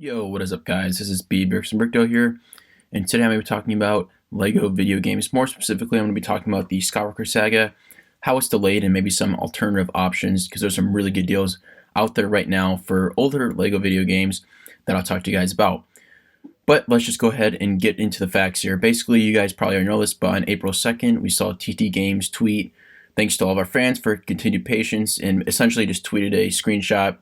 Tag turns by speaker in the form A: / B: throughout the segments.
A: Yo, what is up guys? This is B. Bricko here, and today I'm going to be talking about LEGO video games. More specifically, I'm going to be talking about the Skywalker Saga, how it's delayed, and maybe some alternative options, because there's some really good deals out there right now for older LEGO video games that I'll talk to you guys about. But let's just go ahead and get into the facts here. Basically, you guys probably already know this, but on April 2nd, we saw TT Games tweet, "Thanks to all of our fans for continued patience," and essentially just tweeted a screenshot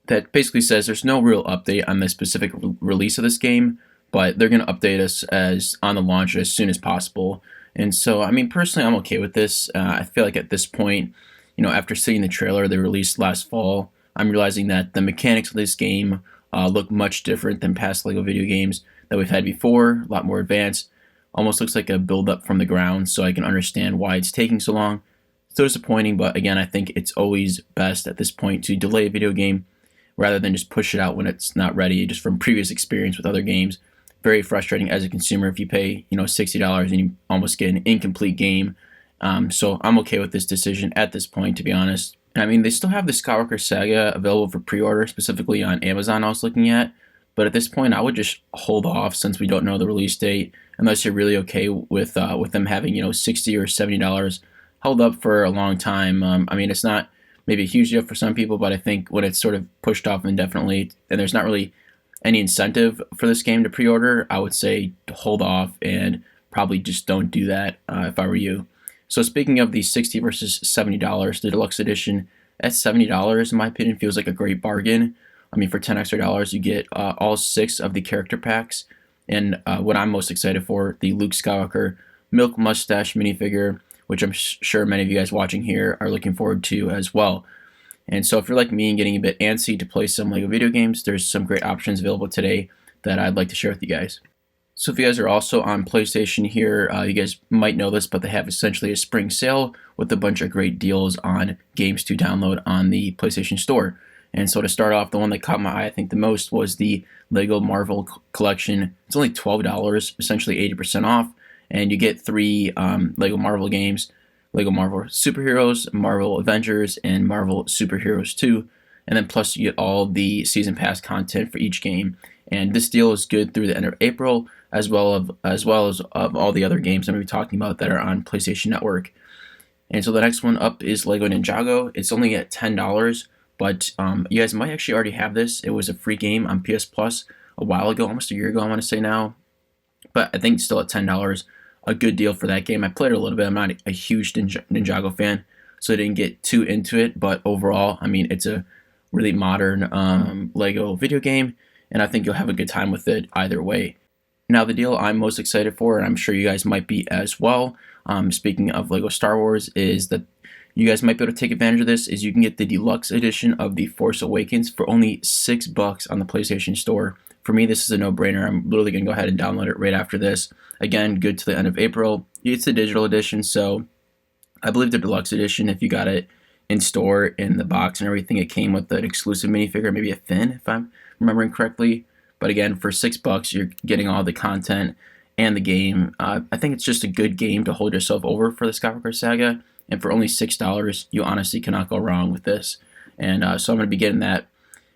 A: that basically says there's no real update on the specific release of this game, but they're going to update us as on the launch as soon as possible. And so, I mean, personally, I'm okay with this. I feel like at this point, after seeing the trailer they released last fall, I'm realizing that the mechanics of this game look much different than past LEGO video games that we've had before, a lot more advanced. Almost looks like a build up from the ground, so I can understand why it's taking so long. Still disappointing, but again, I think it's always best at this point to delay a video game rather than just push it out when it's not ready, just from previous experience with other games. Very frustrating as a consumer if you pay, $60 and you almost get an incomplete game. So I'm okay with this decision at this point, to be honest. I mean, they still have the Skywalker Saga available for pre-order, specifically on Amazon I was looking at. But at this point, I would just hold off since we don't know the release date, unless you're really okay with them having, $60 or $70 held up for a long time. I mean, it's not maybe a huge deal for some people, but I think when it's sort of pushed off indefinitely and there's not really any incentive for this game to pre-order, I would say hold off and probably just don't do that if I were you. So speaking of the $60 versus $70, the deluxe edition at $70, in my opinion, feels like a great bargain. I mean, for $10 extra, you get all 6 of the character packs, and what I'm most excited for, the Luke Skywalker Milk Mustache minifigure, which I'm sure many of you guys watching here are looking forward to as well. And so if you're like me and getting a bit antsy to play some LEGO video games, there's some great options available today that I'd like to share with you guys. So if you guys are also on PlayStation here, you guys might know this, but they have essentially a spring sale with a bunch of great deals on games to download on the PlayStation Store. And so to start off, the one that caught my eye, I think, the most was the LEGO Marvel collection. It's only $12, essentially 80% off. And you get 3 LEGO Marvel games: LEGO Marvel Superheroes, Marvel Avengers, and Marvel Superheroes 2. And then plus you get all the Season Pass content for each game. And this deal is good through the end of April, as well as all the other games I'm going to be talking about that are on PlayStation Network. And so the next one up is LEGO Ninjago. It's only at $10, but you guys might actually already have this. It was a free game on PS Plus a while ago, almost a year ago, I want to say now. But I think still at $10, a good deal for that game. I played it a little bit. I'm not a huge Ninjago fan, so I didn't get too into it. But overall, I mean, it's a really modern LEGO video game, and I think you'll have a good time with it either way. Now, the deal I'm most excited for, and I'm sure you guys might be as well, speaking of LEGO Star Wars, is that you guys might be able to take advantage of this, is you can get the deluxe edition of The Force Awakens for only $6 on the PlayStation Store. For me, this is a no-brainer. I'm literally going to go ahead and download it right after this. Again, good to the end of April. It's the digital edition, so I believe the deluxe edition, if you got it in store in the box and everything, it came with an exclusive minifigure, maybe a fin, if I'm remembering correctly. But again, for $6, you're getting all the content and the game. I think it's just a good game to hold yourself over for the Skywalker Saga, and for only $6, you honestly cannot go wrong with this. And so I'm going to be getting that.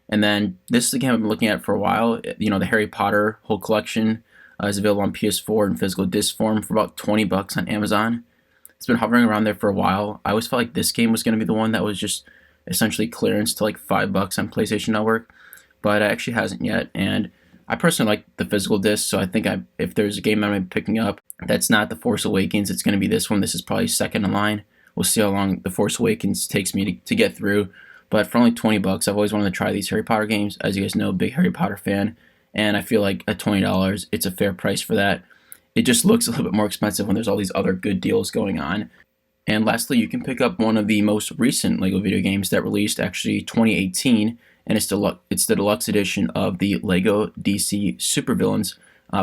A: And then this is a game I've been looking at for a while. The Harry Potter whole collection is available on PS4 in physical disc form for about $20 on Amazon. It's been hovering around there for a while. I always felt like this game was going to be the one that was just essentially clearance to like $5 on PlayStation Network, but it actually hasn't yet. And I personally like the physical disc, so I think if there's a game I'm going to be picking up that's not The Force Awakens, it's going to be this one. This is probably second in line. We'll see how long The Force Awakens takes me to get through. But for only $20, I've always wanted to try these Harry Potter games. As you guys know, big Harry Potter fan. And I feel like at $20, it's a fair price for that. It just looks a little bit more expensive when there's all these other good deals going on. And lastly, you can pick up one of the most recent LEGO video games that released actually 2018. And it's the deluxe edition of the LEGO DC Supervillains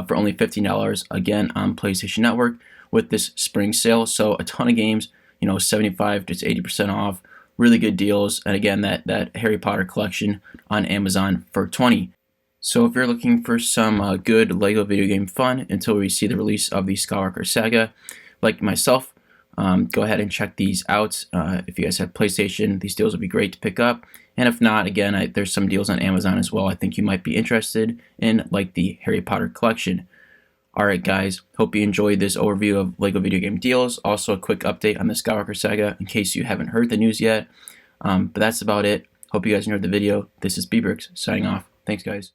A: for only $15, again, on PlayStation Network with this spring sale. So a ton of games, 75 to 80% off. Really good deals, and again, that Harry Potter collection on Amazon for $20. So if you're looking for some good LEGO video game fun until we see the release of the Skywalker Saga, like myself, go ahead and check these out. If you guys have PlayStation, these deals would be great to pick up. And if not, again, there's some deals on Amazon as well I think you might be interested in, like the Harry Potter collection. Alright guys, hope you enjoyed this overview of LEGO video game deals. Also a quick update on the Skywalker Saga in case you haven't heard the news yet. But that's about it. Hope you guys enjoyed the video. This is Bbrix signing off. Thanks guys.